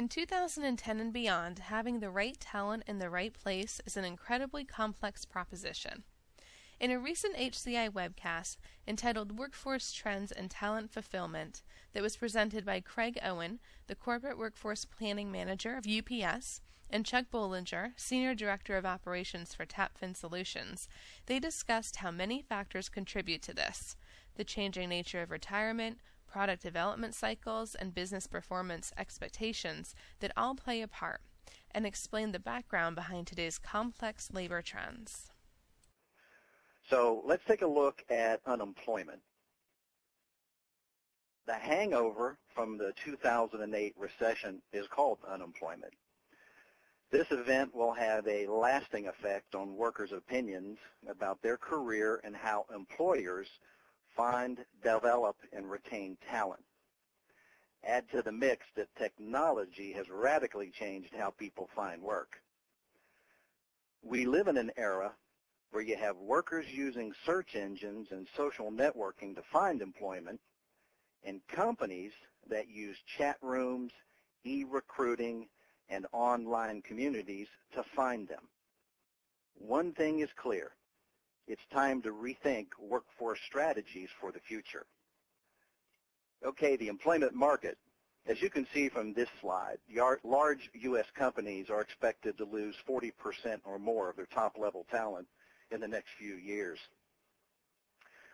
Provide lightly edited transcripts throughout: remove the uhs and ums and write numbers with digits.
In 2010 and beyond, having the right talent in the right place is an incredibly complex proposition. In a recent HCI Webcast entitled Workforce Trends and Talent Fulfillment that was presented by Craig Owen, the Corporate Workforce Planning Manager of UPS, and Chuck Bollinger, Senior Director of Operations for TAPFIN Solutions, they discussed how many factors contribute to this: the changing nature of retirement, product development cycles, and business performance expectations that all play a part, and explained the background behind today's complex labor trends. So let's take a look at unemployment. The hangover from the 2008 recession is called unemployment. This event will have a lasting effect on workers' opinions about their career and how employers find, develop, and retain talent. Add to the mix that technology has radically changed how people find work. We live in an era where you have workers using search engines and social networking to find employment, and companies that use chat rooms, e-recruiting, and online communities to find them. One thing is clear: it's time to rethink workforce strategies for the future. Okay, the employment market. As you can see from this slide, large U.S. companies are expected to lose 40% or more of their top-level talent in the next few years.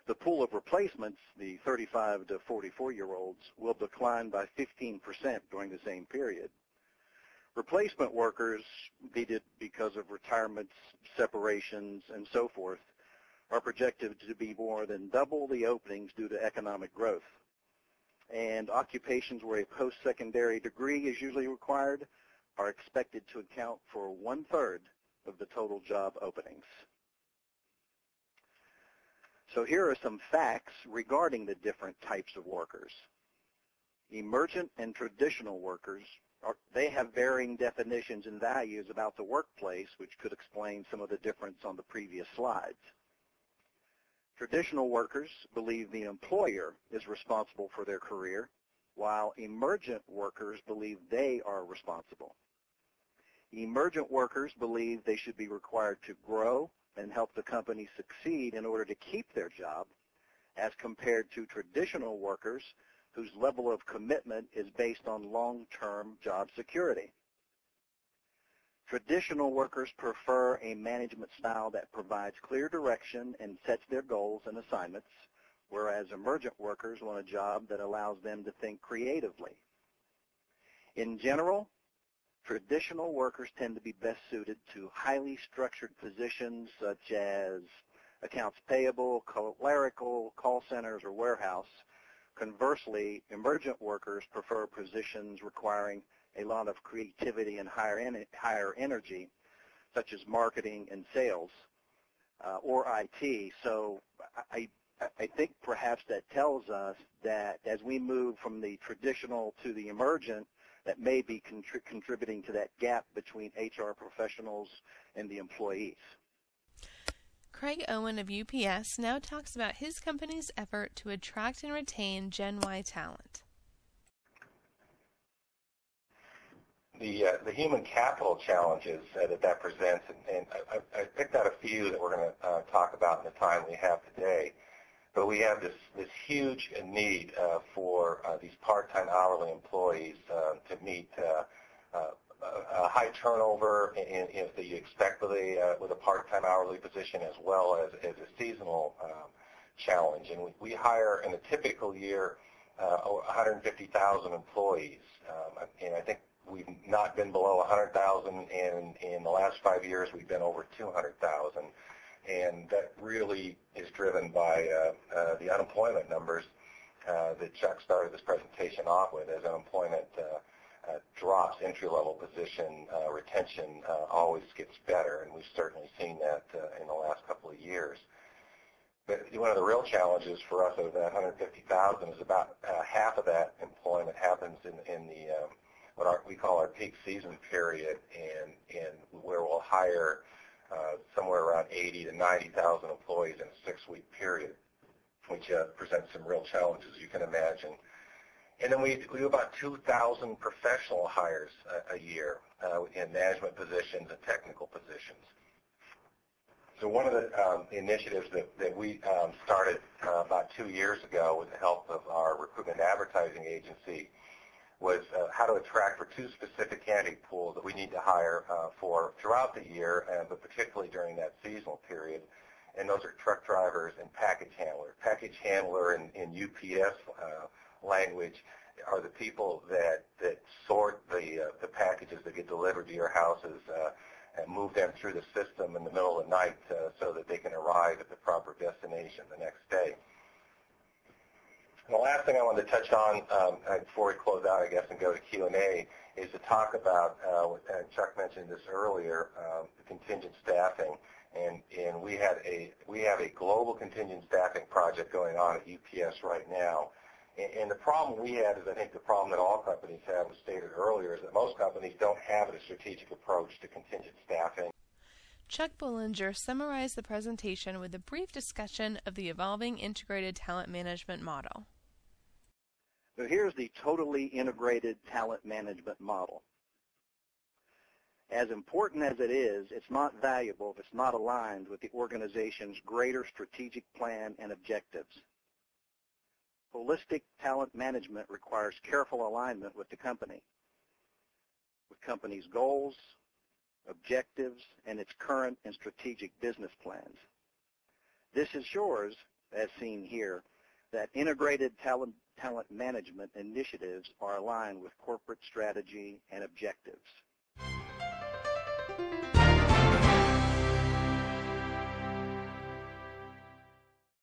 The pool of replacements, the 35 to 44-year-olds, will decline by 15% during the same period. Replacement workers, needed because of retirements, separations, and so forth, are projected to be more than double the openings due to economic growth. And occupations where a post-secondary degree is usually required are expected to account for 1/3 of the total job openings. So here are some facts regarding the different types of workers. Emergent and traditional workers, they have varying definitions and values about the workplace, which could explain some of the difference on the previous slides. Traditional workers believe the employer is responsible for their career, while emergent workers believe they are responsible. Emergent workers believe they should be required to grow and help the company succeed in order to keep their job, as compared to traditional workers whose level of commitment is based on long-term job security. Traditional workers prefer a management style that provides clear direction and sets their goals and assignments, whereas emergent workers want a job that allows them to think creatively. In general, traditional workers tend to be best suited to highly structured positions such as accounts payable, clerical, call centers, or warehouse. Conversely, emergent workers prefer positions requiring a lot of creativity and higher energy, such as marketing and sales, or IT. So I think perhaps that tells us that as we move from the traditional to the emergent, that may be contributing to that gap between HR professionals and the employees. Craig Owen of UPS now talks about his company's effort to attract and retain Gen Y talent. The human capital challenges that presents, and I picked out a few that we're going to talk about in the time we have today. But we have this huge need for these part-time hourly employees to meet a high turnover that you expect with a part-time hourly position, as well as a seasonal challenge. And we hire in a typical year 150,000 employees, and I think we've not been below 100,000, and in the last 5 years we've been over 200,000. And that really is driven by the unemployment numbers that Chuck started this presentation off with. As unemployment drops, entry-level position retention always gets better, and we've certainly seen that in the last couple of years. But one of the real challenges for us of that 150,000 is about half of that employment happens in the what we call our peak season period, and where we'll hire somewhere around 80 to 90,000 employees in a 6-week period, which presents some real challenges, you can imagine. And then we do about 2,000 professional hires a year in management positions and technical positions. So one of the initiatives that we started about 2 years ago with the help of our recruitment advertising agency was how to attract for two specific candidate pools that we need to hire for throughout the year, but particularly during that seasonal period. And those are truck drivers and package handler. Package handler in UPS language are the people that sort the packages that get delivered to your houses and move them through the system in the middle of the night so that they can arrive at the proper destination the next day. And the last thing I wanted to touch on before we close out, I guess, and go to Q&A is to talk about, and Chuck mentioned this earlier, the contingent staffing. And we have a global contingent staffing project going on at UPS right now. And the problem we have is, I think, the problem that all companies have, was stated earlier, is that most companies don't have a strategic approach to contingent staffing. Chuck Bollinger summarized the presentation with a brief discussion of the evolving integrated talent management model. So here's the totally integrated talent management model. As important as it is, it's not valuable if it's not aligned with the organization's greater strategic plan and objectives. Holistic talent management requires careful alignment with the company's goals, objectives, and its current and strategic business plans. This ensures, as seen here, that integrated talent management initiatives are aligned with corporate strategy and objectives.